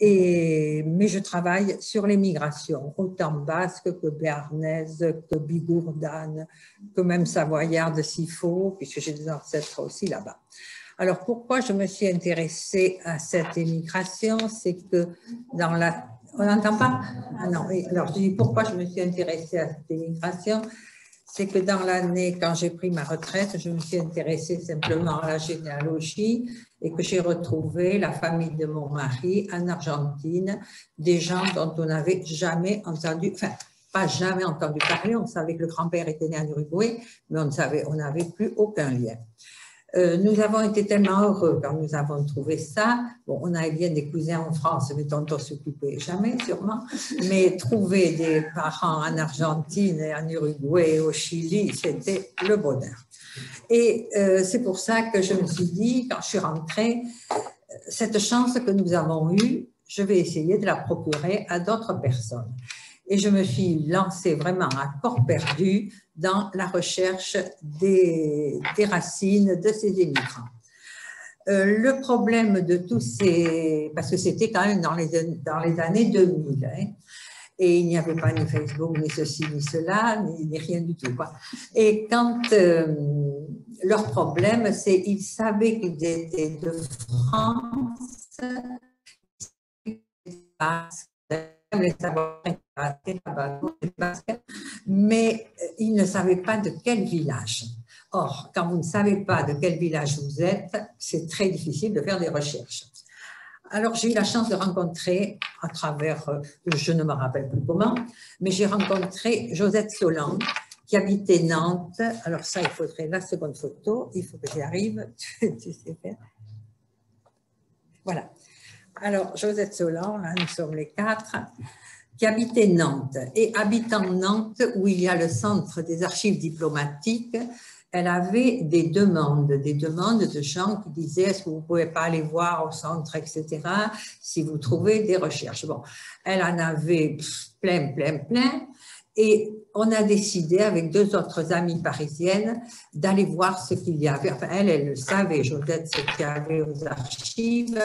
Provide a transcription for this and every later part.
Mais je travaille sur les migrations, autant basque que béarnaise, que bigourdane, que même savoyarde s'il faut, puisque j'ai des ancêtres aussi là-bas. Alors, pourquoi je me suis intéressée à cette émigration? C'est que dans la... On n'entend pas? Ah non, alors je dis pourquoi je me suis intéressée à cette émigration? C'est que dans l'année, quand j'ai pris ma retraite, je me suis intéressée simplement à la généalogie et que j'ai retrouvé la famille de mon mari en Argentine, des gens dont on n'avait jamais entendu, enfin, pas jamais entendu parler. On savait que le grand-père était né en Uruguay, mais on n'avait plus aucun lien. Nous avons été tellement heureux quand nous avons trouvé ça. Bon, on avait bien des cousins en France, mais dont on ne s'occupait jamais, sûrement. Mais trouver des parents en Argentine, et en Uruguay, au Chili, c'était le bonheur. Et c'est pour ça que je me suis dit, quand je suis rentrée, cette chance que nous avons eue, je vais essayer de la procurer à d'autres personnes. Et je me suis lancée vraiment à corps perdu dans la recherche des racines de ces immigrants. Le problème de tous ces... Parce que c'était quand même dans les années 2000, hein, et il n'y avait pas ni Facebook, ni ceci, ni cela, ni rien du tout, quoi. Et quand leur problème, c'est qu'ils savaient qu'ils étaient de France, mais ils ne savaient pas de quel village. Or, quand vous ne savez pas de quel village vous êtes, c'est très difficile de faire des recherches. Alors, j'ai eu la chance de rencontrer, à travers, je ne me rappelle plus comment, mais j'ai rencontré Josette Solan, qui habitait Nantes. Alors ça, il faudrait la seconde photo, il faut que j'y arrive, tu sais faire. Voilà. Alors, Josette Solan, là, nous sommes les quatre, qui habitait Nantes. Et habitant Nantes, où il y a le centre des archives diplomatiques, elle avait des demandes de gens qui disaient « Est-ce que vous ne pouvez pas aller voir au centre, etc. si vous trouvez des recherches ?» Bon, elle en avait plein. Et on a décidé, avec deux autres amies parisiennes, d'aller voir ce qu'il y avait. Enfin, elle le savait, Josette, ce qu'il y avait aux archives,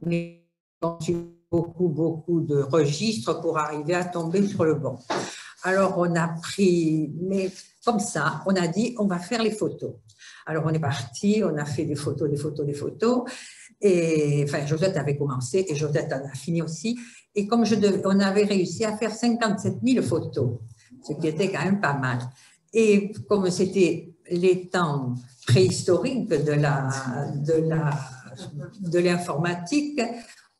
mais on a eu beaucoup de registres pour arriver à tomber sur le bon. Alors, on a pris, mais comme ça, on a dit, on va faire les photos. Alors, on est parti, on a fait des photos. Et enfin, Josette avait commencé et Josette en a fini aussi. Et comme on avait réussi à faire 57 000 photos, ce qui était quand même pas mal. Et comme c'était les temps préhistoriques de l'informatique,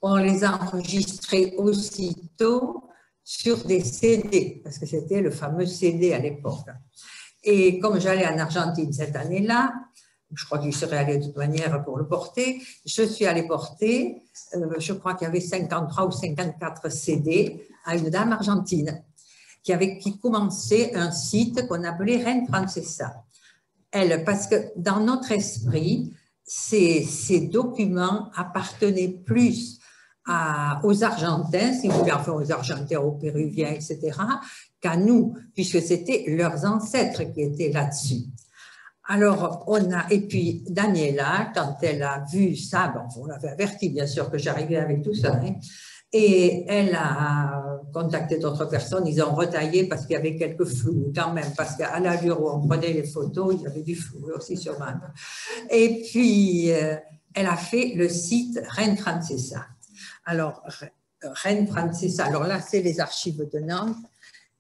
on les a enregistrés aussitôt sur des CD, parce que c'était le fameux CD à l'époque. Et comme j'allais en Argentine cette année-là, je crois qu'il serait allé de toute manière pour le porter, je suis allée porter, je crois qu'il y avait 53 ou 54 CD à une dame argentine qui commençait un site qu'on appelait Reine Francesa. Elle, parce que dans notre esprit, ces documents appartenaient plus aux Argentins, si vous voulez, enfin aux Argentins, aux Péruviens, etc., qu'à nous, puisque c'était leurs ancêtres qui étaient là-dessus. Alors, et puis Daniela, quand elle a vu ça, bon, on l'avait averti bien sûr que j'arrivais avec tout ça, hein, et elle a contacté d'autres personnes, ils ont retaillé parce qu'il y avait quelques flous quand même, parce qu'à l'allure où on prenait les photos, il y avait du flou aussi sûrement. Et puis, elle a fait le site Reine Francesa. Alors, Reine Francesa, alors là, c'est les archives de Nantes.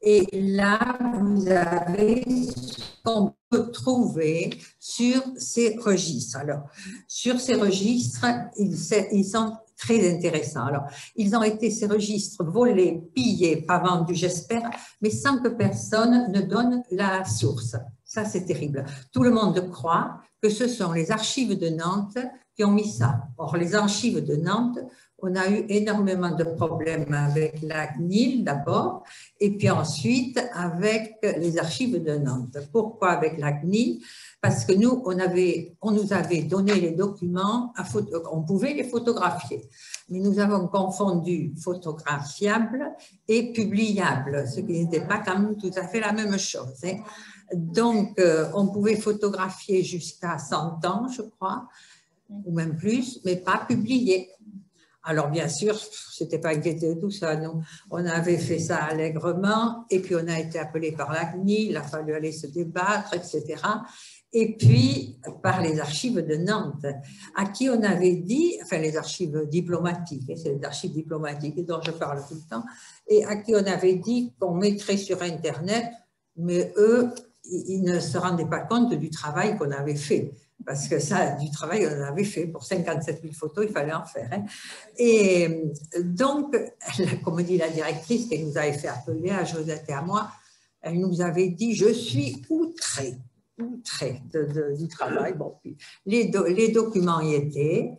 Et là, vous avez ce qu'on peut trouver sur ces registres. Alors, sur ces registres, ils sont très intéressants. Alors, ces registres volés, pillés, pas vendus, j'espère, mais sans que personne ne donne la source. Ça, c'est terrible. Tout le monde croit que ce sont les archives de Nantes qui ont mis ça. Or, les archives de Nantes, on a eu énormément de problèmes avec la CNIL d'abord, et puis ensuite avec les archives de Nantes. Pourquoi avec la CNIL? Parce que nous, on nous avait donné les documents, on pouvait les photographier, mais nous avons confondu photographiable et publiable, ce qui n'était pas quand même tout à fait la même chose, hein. Donc, on pouvait photographier jusqu'à 100 ans, je crois, ou même plus, mais pas publier. Alors, bien sûr, c'était pas inquiété de tout ça, non. On avait fait ça allègrement, et puis on a été appelé par la CNIL, il a fallu aller se débattre, etc. Et puis, par les archives de Nantes, à qui on avait dit, enfin les archives diplomatiques, c'est les archives diplomatiques dont je parle tout le temps, et à qui on avait dit qu'on mettrait sur Internet, mais eux, ils ne se rendaient pas compte du travail qu'on avait fait. Parce que ça, du travail, on en avait fait. Pour 57 000 photos, il fallait en faire. Hein. Et donc, comme dit la directrice qui nous avait fait appeler à Josette et à moi, elle nous avait dit, je suis outrée du travail. Bon, puis, les documents y étaient.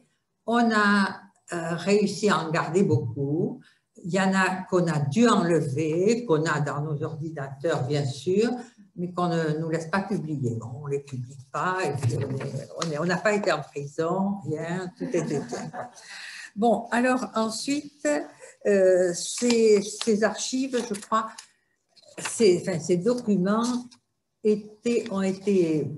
On a réussi à en garder beaucoup. Il y en a qu'on a dû enlever, qu'on a dans nos ordinateurs, bien sûr, mais qu'on ne nous laisse pas publier. Bon, on ne les publie pas, et puis on n'a pas été en prison, rien, tout est éteint. Bon, alors ensuite, ces archives, je crois, ces documents ont été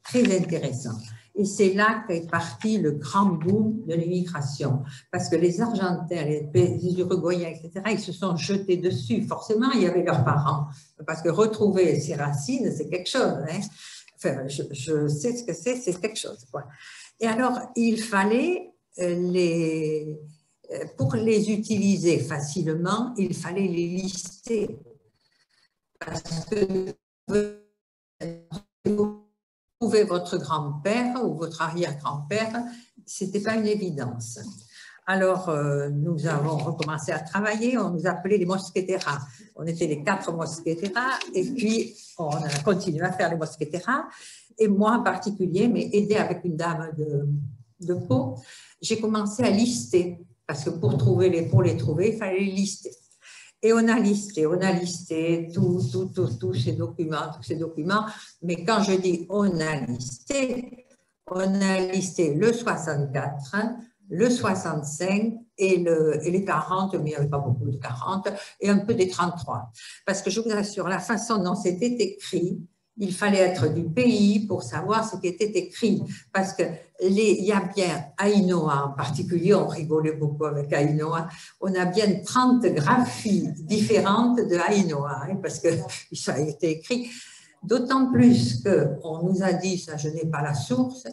très intéressants. Et c'est là qu'est parti le grand boom de l'immigration. Parce que les Argentins, les Uruguayens, etc., ils se sont jetés dessus. Forcément, il y avait leurs parents. Parce que retrouver ses racines, c'est quelque chose. Hein. Enfin, je sais ce que c'est quelque chose. Quoi. Et alors, il fallait pour les utiliser facilement, il fallait les lister. Parce que trouver votre grand-père ou votre arrière-grand-père, ce n'était pas une évidence. Alors, nous avons recommencé à travailler, on nous appelait les mosqueteras. On était les 4 mosqueteras, et puis on a continué à faire les mosqueteras. Et moi en particulier, mais aidée avec une dame de Pau, j'ai commencé à lister, parce que pour les trouver, il fallait les lister. Et on a listé tous ces documents, mais quand je dis on a listé le 64, le 65 et les 40, mais il n'y avait pas beaucoup de 40, et un peu des 33. Parce que je vous assure, la façon dont c'était écrit, il fallait être du pays pour savoir ce qui était écrit. Parce qu'il y a bien Ainoa en particulier, on rigolait beaucoup avec Ainoa, on a bien 30 graphies différentes de Ainoa, hein, parce que ça a été écrit. D'autant plus qu'on nous a dit, ça je n'ai pas la source,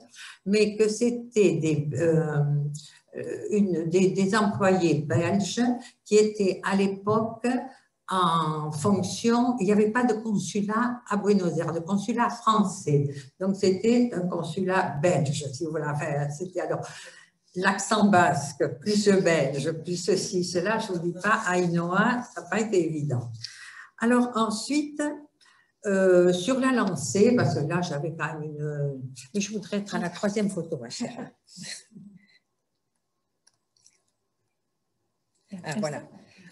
mais que c'était des employés belges qui étaient à l'époque en fonction, il n'y avait pas de consulat à Buenos Aires, de consulat français. Donc, c'était un consulat belge, si vous voulez. Enfin, c'était alors l'accent basque, plus le belge, plus ceci, cela, je ne vous dis pas, Ainoa, ça n'a pas été évident. Alors, ensuite, sur la lancée, parce que là, j'avais quand même une... Mais je voudrais être à la 3e photo, ma chère. Ah, voilà.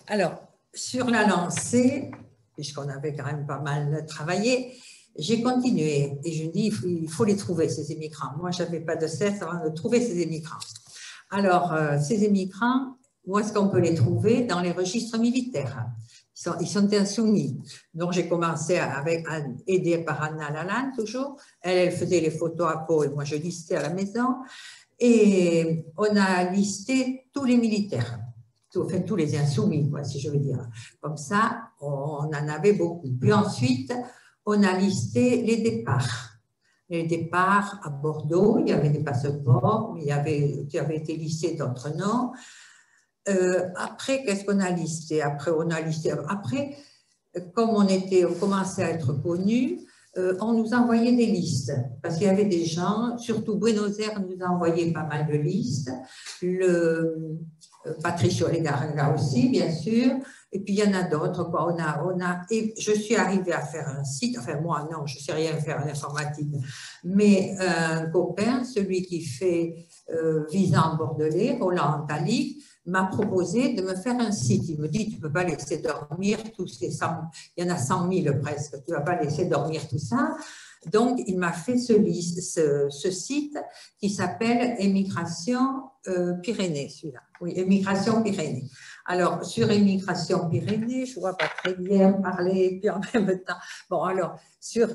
Alors, sur la lancée, puisqu'on avait quand même pas mal travaillé, j'ai continué et je dis il faut les trouver, ces immigrants. Moi, je n'avais pas de cesse avant de trouver ces immigrants. Alors, ces immigrants, où est-ce qu'on peut les trouver? Dans les registres militaires. Ils sont insoumis. Donc, j'ai commencé aidée par Anna Lalande, toujours. Elle faisait les photos à Pau et moi, je listais à la maison. Et on a listé tous les militaires. Enfin, tous les insoumis, quoi, si je veux dire. Comme ça, on en avait beaucoup. Puis ensuite, on a listé les départs. Les départs à Bordeaux, il y avait des passeports, mais qui avaient été listés d'autres noms. Après, qu'est-ce qu'on a listé? Après, comme on commençait à être connus, on nous envoyait des listes, parce qu'il y avait des gens, surtout Buenos Aires nous envoyait pas mal de listes, Patricio Legarrega aussi, bien sûr, et puis il y en a d'autres. Et je suis arrivée à faire un site, enfin moi non, je ne sais rien faire en informatique, mais un copain, celui qui fait Visan Bordelais, Roland Antali, m'a proposé de me faire un site. Il me dit, tu ne peux pas laisser dormir tous ces 100, il y en a 100 000 presque, tu ne vas pas laisser dormir tout ça. Donc, il m'a fait ce site qui s'appelle Émigration Pyrénées, celui-là. Oui, Émigration Pyrénées. Alors, sur Émigration Pyrénées, je ne vois pas très bien parler, puis en même temps. Bon, alors, sur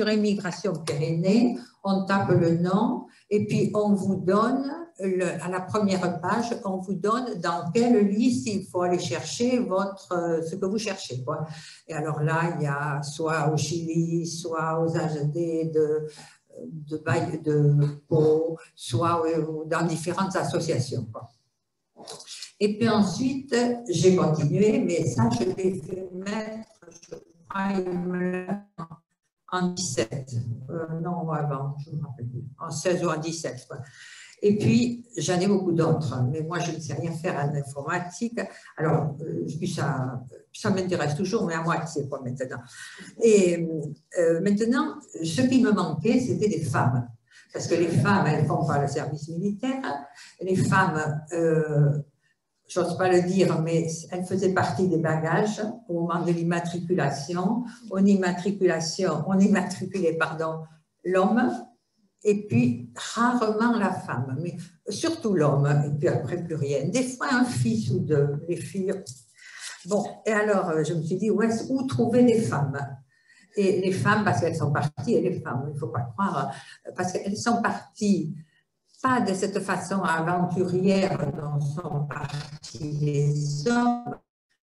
Émigration Pyrénées, on tape le nom et puis on vous donne à la première page, on vous donne dans quelle liste il faut aller chercher ce que vous cherchez, quoi. Et alors là, il y a soit au Chili, soit aux AGD de Pau, soit dans différentes associations, quoi. Et puis ensuite, j'ai continué, mais ça, je l'ai fait mettre, je crois, en 17. Non, avant, je ne me rappelle plus. En 16 ou en 17, quoi. Et puis, j'en ai beaucoup d'autres, mais moi, je ne sais rien faire en informatique. Alors, ça m'intéresse toujours, mais à moitié, quoi, maintenant. Et maintenant, ce qui me manquait, c'était des femmes. Parce que les femmes, elles ne font pas le service militaire. Les femmes, j'ose pas le dire, mais elles faisaient partie des bagages au moment de l'immatriculation. On immatriculait, l'homme, et puis rarement la femme, mais surtout l'homme, et puis après plus rien. Des fois un fils ou deux, les filles. Bon, et alors je me suis dit, où trouver des femmes? Et les femmes, parce qu'elles sont parties, et les femmes, il ne faut pas croire, parce qu'elles sont parties, pas de cette façon aventurière dont sont partis les hommes,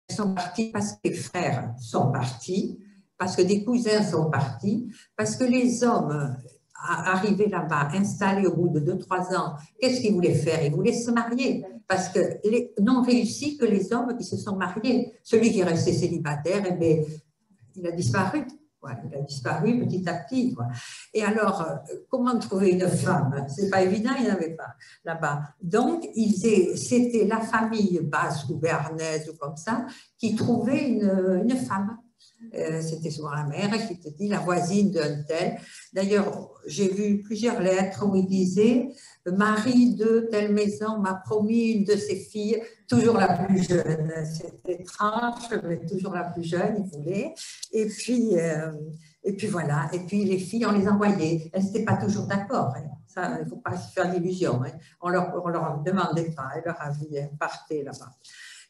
elles sont parties parce que les frères sont partis, parce que des cousins sont partis, parce que les hommes arrivés là-bas, installés au bout de 2-3 ans, qu'est-ce qu'ils voulaient faire? Ils voulaient se marier, parce que n'ont réussi que les hommes qui se sont mariés. Celui qui est resté célibataire, eh bien, il a disparu. Ouais, il a disparu petit à petit, quoi. Et alors, comment trouver une femme? C'est pas évident, il n'y en avait pas là-bas. Donc, c'était la famille basque ou béarnaise ou comme ça qui trouvait une femme. C'était souvent la mère qui te dit la voisine d'un tel. D'ailleurs, j'ai vu plusieurs lettres où il disait Marie de telle maison m'a promis une de ses filles, toujours la plus jeune. C'était étrange, mais toujours la plus jeune, il voulait. Et puis voilà. Et puis les filles, on les envoyait. Elles n'étaient pas toujours d'accord. Hein. Ça, il ne faut pas se faire d'illusions. Hein. On leur demandait pas. Elles leur avaient parté là-bas.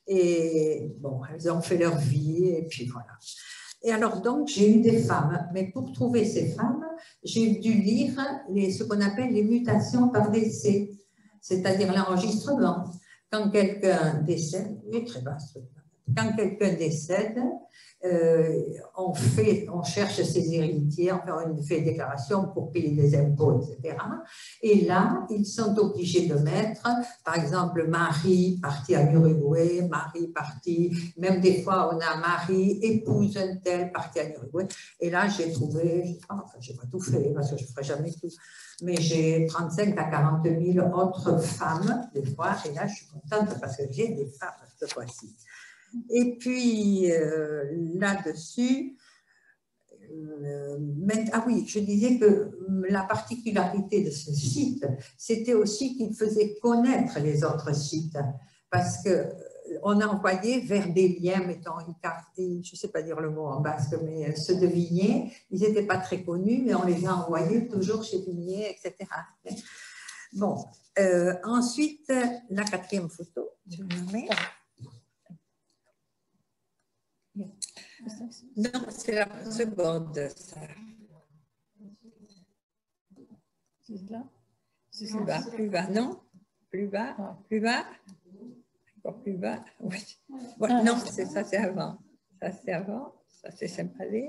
Et bon, elles ont fait leur vie. Et puis voilà. Et alors, donc, j'ai eu des femmes. Mais pour trouver ces femmes, j'ai dû lire ce qu'on appelle les mutations par décès, c'est-à-dire l'enregistrement. Quand quelqu'un décède, oui, très basse. Quand quelqu'un décède, on cherche ses héritiers, on fait une déclaration pour payer des impôts, etc. Et là, ils sont obligés de mettre, par exemple, Marie partie à Uruguay, Marie partie, même des fois on a Marie, épouse un tel partie à Uruguay. Et là, j'ai trouvé, enfin, je n'ai pas tout fait parce que je ne ferai jamais tout, mais j'ai 35 à 40 000 autres femmes, des fois, et là, je suis contente parce que j'ai des femmes cette fois-ci. Et puis, là-dessus, ah oui, je disais que la particularité de ce site, c'était aussi qu'il faisait connaître les autres sites, parce qu'on a envoyé vers des liens, mettons une carte, je ne sais pas dire le mot en basque, mais ceux de Vigné, ils n'étaient pas très connus, mais on les a envoyés toujours chez Vigné, etc. Bon, ensuite, la 4e photo, je vais nommer. Non, c'est la seconde, ça. Plus bas, non? Plus bas, encore plus bas, oui. Voilà, non, c'est ça, c'est avant. Ça, c'est avant, ça, c'est Saint-Palais.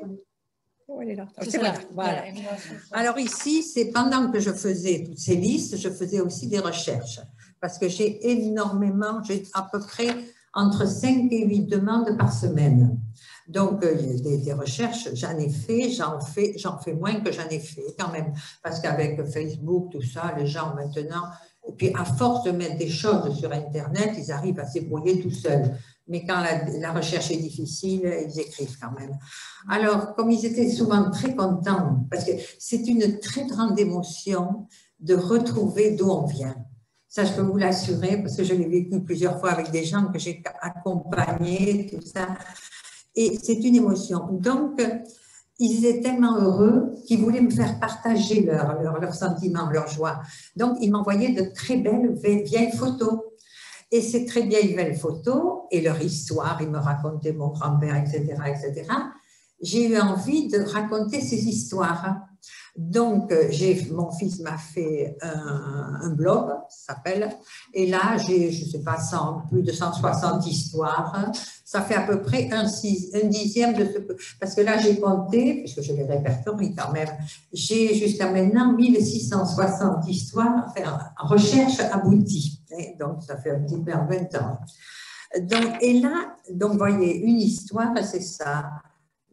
Oh, elle est là. C'est voilà. Alors ici, c'est pendant que je faisais toutes ces listes, je faisais aussi des recherches, parce que j'ai à peu près entre 5 et 8 demandes par semaine. Donc, des recherches, j'en fais moins que j'en ai fait quand même, parce qu'avec Facebook, tout ça, les gens maintenant, et puis à force de mettre des choses sur Internet, ils arrivent à se débrouiller tout seuls. Mais quand la recherche est difficile, ils écrivent quand même. Alors, comme ils étaient souvent très contents, parce que c'est une très grande émotion de retrouver d'où on vient. Ça, je peux vous l'assurer, parce que je l'ai vécu plusieurs fois avec des gens que j'ai accompagnés, tout ça. Et c'est une émotion. Donc, ils étaient tellement heureux qu'ils voulaient me faire partager leurs sentiments, leur joie. Donc, ils m'envoyaient de très belles vieilles photos. Et ces très belles photos et leur histoire, ils me racontaient mon grand-père, etc., etc. J'ai eu envie de raconter ces histoires. Donc, mon fils m'a fait un blog, ça s'appelle, et là, j'ai, je ne sais pas, plus de 160 histoires. Ça fait à peu près un dixième de ce que... Parce que là, j'ai compté, puisque je les répertorie quand même, j'ai jusqu'à maintenant 1660 histoires, enfin, recherche aboutie. Donc, ça fait un petit peu 20 ans. Donc, et là, donc, vous voyez, une histoire, c'est ça.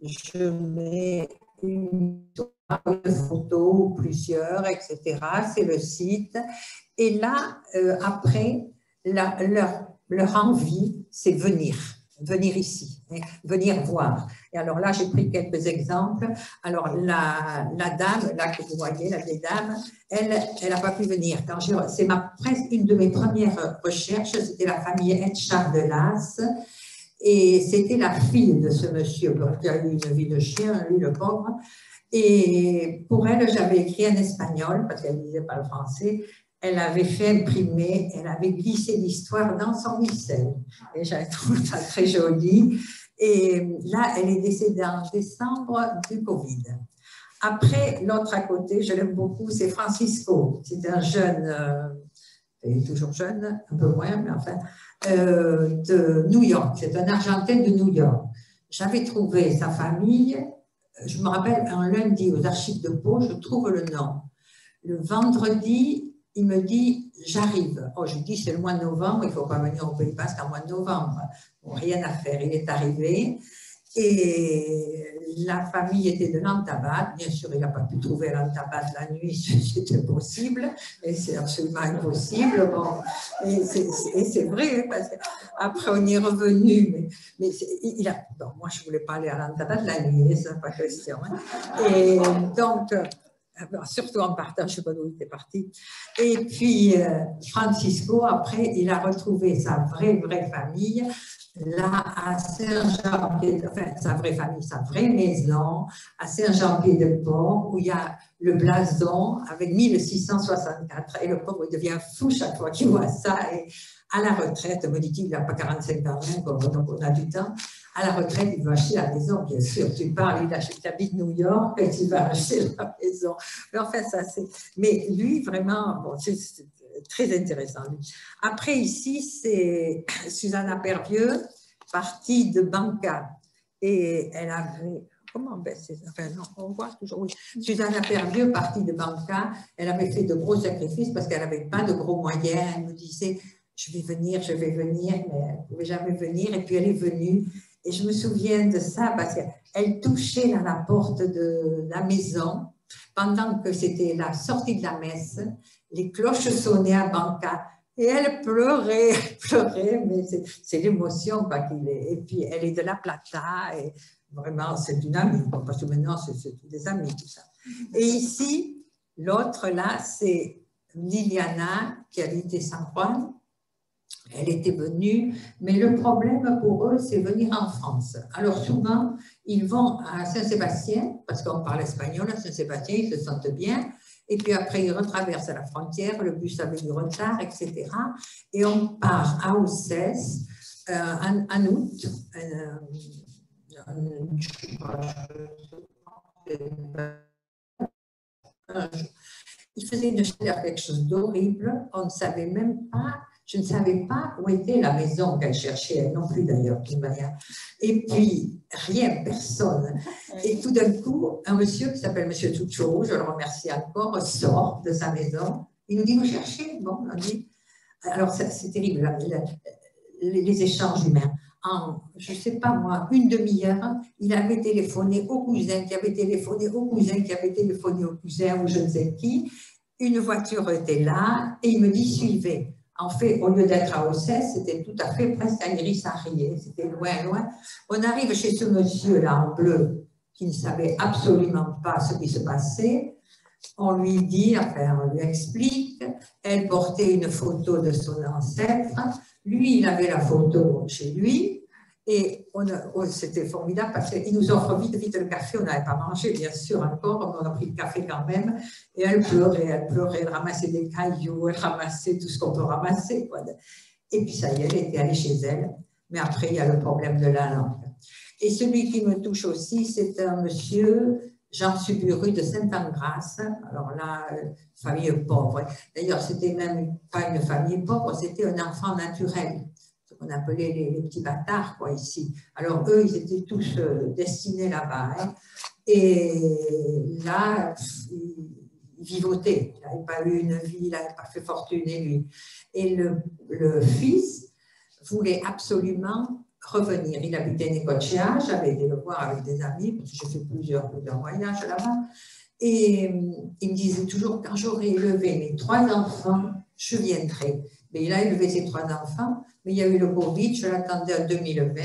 Je mets une histoire, une photo, plusieurs, etc. C'est le site. Et là, après, leur envie, c'est venir ici, venir voir. Et alors là, j'ai pris quelques exemples. Alors, la dame, là que vous voyez, la vieille dame, elle n'a pas pu venir. C'est presque une de mes premières recherches, c'était la famille Etchard de Las. Et c'était la fille de ce monsieur qui a eu une vie de chien, lui le pauvre. Et pour elle, j'avais écrit en espagnol, parce qu'elle ne disait pas le français. Elle avait fait imprimer, elle avait glissé l'histoire dans son missel. Et j'avais trouvé ça très joli. Et là, elle est décédée en décembre du Covid. Après, l'autre à côté, je l'aime beaucoup, c'est Francisco. C'est un jeune, il est toujours jeune, un peu moins, mais enfin, de New York. C'est un Argentin de New York. J'avais trouvé sa famille, je me rappelle, un lundi aux Archives de Pau, je trouve le nom. Le vendredi, il me dit, j'arrive. Oh, je dis, c'est le mois de novembre, il ne faut pas venir au Pays Basque en mois de novembre. Bon, rien à faire, il est arrivé. Et la famille était de Lantabat. Bien sûr, il n'a pas pu trouver Lantabat la nuit, c'était possible, et c'est absolument impossible. Bon, et c'est vrai, parce qu'après on y est revenu, mais bon, moi je ne voulais pas aller à Lantabat la nuit, ça n'est pas question. Hein. Et donc, surtout en partant, je ne sais pas d'où il était parti. Et puis, Francisco, après, il a retrouvé sa vraie famille. Là, à Saint-Jean-Pied, enfin, sa vraie famille, sa vraie maison, à Saint-Jean-Pied-de-Port, où il y a le blason avec 1664. Et le pauvre, il devient fou chaque fois qu'il voit ça. Et à la retraite, me dit-il, il n'a pas 45 ans, donc on a du temps. À la retraite, il va acheter la maison, bien sûr. Tu parles, il habite New York, et il va acheter la maison. Mais enfin, ça, c'est. Mais lui, vraiment, bon, c'est très intéressant. Après, ici, c'est Susanna Pervieux, partie de Banca. Et elle avait. Comment ben, enfin, non, on voit toujours, oui. Susanna Pervieux, partie de Banca, elle avait fait de gros sacrifices parce qu'elle n'avait pas de gros moyens. Elle me disait, je vais venir, mais elle ne pouvait jamais venir. Et puis, elle est venue. Et je me souviens de ça parce qu'elle touchait à la porte de la maison pendant que c'était la sortie de la messe. Les cloches sonnaient à Banca et elle pleurait, mais c'est l'émotion qu'il est. Et puis, elle est de La Plata et vraiment, c'est une amie, parce que maintenant, c'est des amis, tout ça. Et ici, l'autre, là, c'est Liliana qui habitait San Juan. Elle était venue, mais le problème pour eux, c'est venir en France. Alors souvent, ils vont à Saint-Sébastien, parce qu'on parle espagnol à Saint-Sébastien, ils se sentent bien, et puis après, ils retraversent la frontière, le bus avait du retard, etc. Et on part à Ossès en août. Il faisait une chaleur, quelque chose d'horrible, on ne savait même pas. Je ne savais pas où était la maison qu'elle cherchait, elle non plus d'ailleurs, d'une manière. Et puis, rien, personne. Et tout d'un coup, un monsieur qui s'appelle Monsieur Tuccio, je le remercie encore, sort de sa maison. Il nous dit, vous cherchez? Bon, on dit. Alors, c'est terrible, les échanges humains. En, je ne sais pas moi, une demi-heure, il avait téléphoné au cousin, qui avait téléphoné au cousin, qui avait téléphoné au cousin, ou je ne sais qui. Une voiture était là, et il me dit, suivez. En fait, au lieu d'être à Ossès, c'était tout à fait presque à Iris-Arrier, c'était loin, loin. On arrive chez ce monsieur-là en bleu, qui ne savait absolument pas ce qui se passait. On lui dit, enfin, on lui explique. Elle portait une photo de son ancêtre. Lui, il avait la photo chez lui. Et c'était formidable parce qu'il nous offre vite le café. On n'avait pas mangé, bien sûr, encore. On a pris le café quand même. Et elle pleurait, elle ramassait des cailloux, elle ramassait tout ce qu'on peut ramasser, quoi. Et puis ça y est, elle était allée chez elle. Mais après, il y a le problème de la langue. Et celui qui me touche aussi, c'est un monsieur Jean Subu, de Sainte-Anne-Grasse. Alors là, famille pauvre. D'ailleurs, c'était même pas une famille pauvre, c'était un enfant naturel, ce qu'on appelait les petits bâtards, quoi, ici. Alors, eux, ils étaient tous destinés là-bas. Hein. Et là, ils vivotaient. Il n'avait pas eu une vie, il n'avait pas fait fortune, lui. Et le fils voulait absolument revenir. Il habitait Necochea, j'avais été le voir avec des amis, parce que j'ai fait plusieurs voyages là-bas. Et il me disait toujours, quand j'aurai élevé mes 3 enfants, je viendrai. Mais il a élevé ses 3 enfants, mais il y a eu le Covid, je l'attendais en 2020.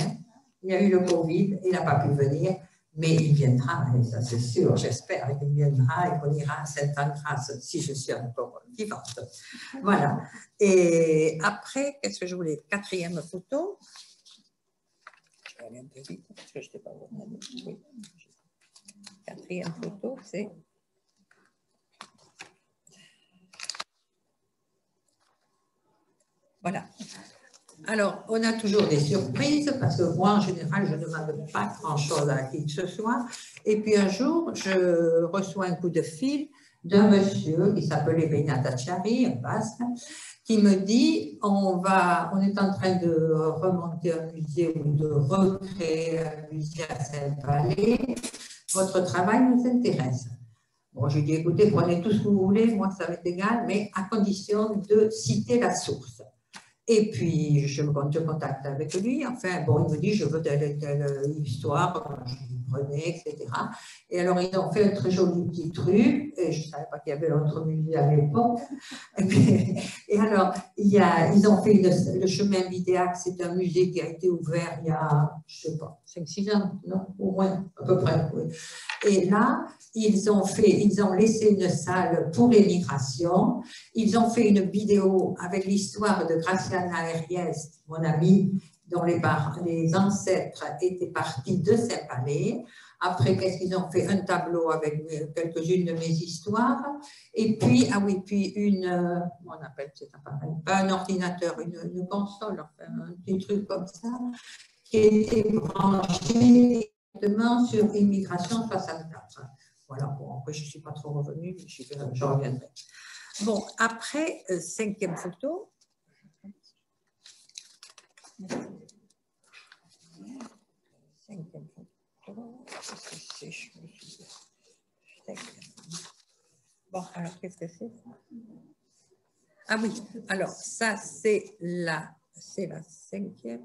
Il y a eu le Covid, il n'a pas pu venir, mais il viendra, et ça c'est sûr, j'espère qu'il viendra et qu'on ira à Sainte-Anne-Grasse si je suis encore vivante. Voilà. Et après, qu'est-ce que je voulais? 4e photo. Je vais aller un peu vite, parce que je n'étais pas vraiment. Oui. 4e photo, c'est. Voilà. Alors, on a toujours des surprises, parce que moi, en général, je ne demande pas grand-chose à qui que ce soit. Et puis un jour, je reçois un coup de fil d'un monsieur qui s'appelait Benatachari, un basque, qui me dit, on est en train de remonter un musée ou de recréer un musée à Saint-Palais. Votre travail nous intéresse. Bon, je lui dis, écoutez, prenez tout ce que vous voulez, moi ça m'est égal, mais à condition de citer la source. Et puis, je contacte avec lui. Enfin, bon, il me dit, je veux telle histoire, je lui prenais, etc. Et alors, ils ont fait un très joli petit truc. Et je ne savais pas qu'il y avait l'autre musée à l'époque. Et alors, ils ont fait le chemin Vidéac. C'est un musée qui a été ouvert il y a, je ne sais pas, 5-6 ans, non? Au moins, à peu près, oui. Et là, ils ont laissé une salle pour l'émigration. Ils ont fait une vidéo avec l'histoire de Graciana Herriès, mon amie, dont les ancêtres étaient partis de Saint-Palais. Après, qu'est-ce qu'ils ont fait? Un tableau avec quelques-unes de mes histoires. Et puis, on appelle cet appareil, pas un ordinateur, une console, enfin, un petit truc comme ça, qui était branché directement sur Immigration 64. Voilà, bon, après, je ne suis pas trop revenue, mais je reviendrai. Bon, après, 5e photo. Bon, alors, qu'est-ce que c'est? Ah oui, alors, ça, c'est la 5e.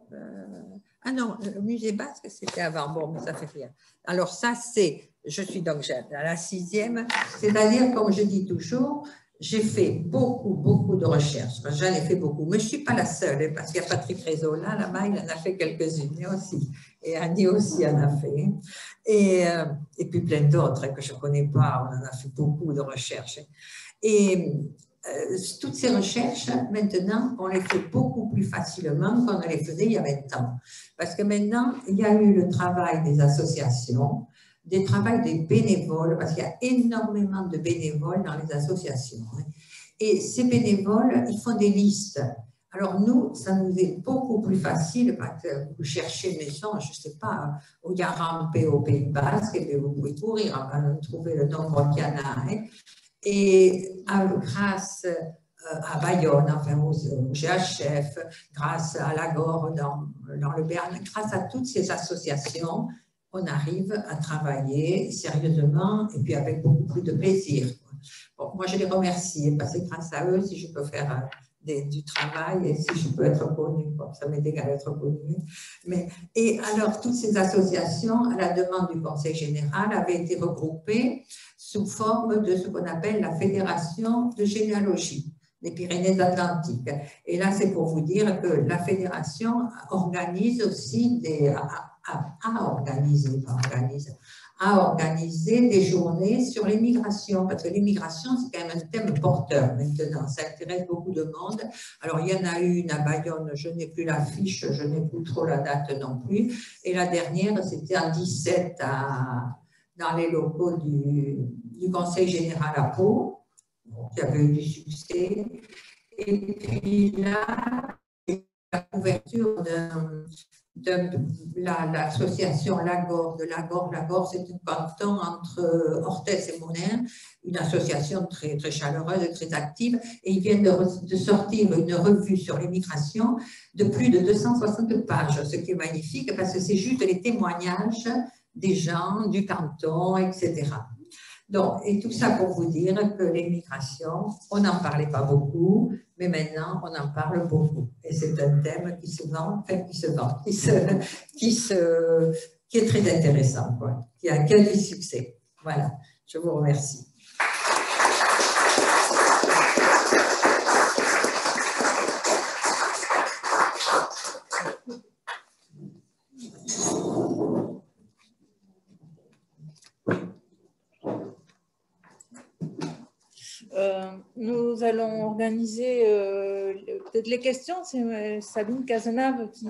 Ah non, le musée basque, c'était avant. Bon, mais ça fait rien. Alors, ça, je suis donc à la 6e. C'est-à-dire, comme je dis toujours, j'ai fait beaucoup de recherches. J'en ai fait beaucoup, mais je ne suis pas la seule, parce qu'il y a Patrick Rézola, là-bas, il en a fait quelques-unes aussi. Et Annie aussi en a fait. Et puis plein d'autres que je ne connais pas, on en a fait beaucoup de recherches. Et toutes ces recherches, maintenant, on les fait beaucoup plus facilement qu'on ne les faisait il y a 20 ans. Parce que maintenant, il y a eu le travail des associations, des travails des bénévoles, parce qu'il y a énormément de bénévoles dans les associations. Et ces bénévoles, ils font des listes. Alors nous, ça nous est beaucoup plus facile, parce que vous cherchez une maison, je ne sais pas, où il y a rampé au Pays Basque, et vous pouvez courir avant de trouver le nombre qu'il y en a. Et grâce à Bayonne, enfin au GHF, grâce à Lagore dans le Béarn, grâce à toutes ces associations, on arrive à travailler sérieusement et puis avec beaucoup plus de plaisir. Bon, moi, je les remercie parce que grâce à eux, si je peux faire du travail et si je peux être connue, bon, ça m'est égal d'être connue. Et alors, toutes ces associations, à la demande du Conseil général, avaient été regroupées sous forme de ce qu'on appelle la Fédération de généalogie des Pyrénées-Atlantiques. Et là, c'est pour vous dire que la Fédération organise aussi a organisé des journées sur l'immigration, parce que l'immigration, c'est quand même un thème porteur maintenant, ça intéresse beaucoup de monde. Alors, il y en a une à Bayonne, je n'ai plus l'affiche, je n'ai plus trop la date non plus, et la dernière, c'était en 17 dans les locaux du Conseil général à Pau, qui avait eu du succès. Et puis là, la couverture l'association Lagore de Lagore. Lagore, c'est un canton entre Orthez et Monin, une association très, très chaleureuse et très active. Et ils viennent de sortir une revue sur l'immigration de plus de 260 pages, ce qui est magnifique parce que c'est juste les témoignages des gens, du canton, etc. Donc, et tout ça pour vous dire que l'immigration, on n'en parlait pas beaucoup, mais maintenant, on en parle beaucoup. Et c'est un thème qui se vend, enfin, qui est très intéressant, quoi, qui a du succès. Voilà, je vous remercie. Nous allons organiser peut-être les questions. C'est Sabine Cazenave qui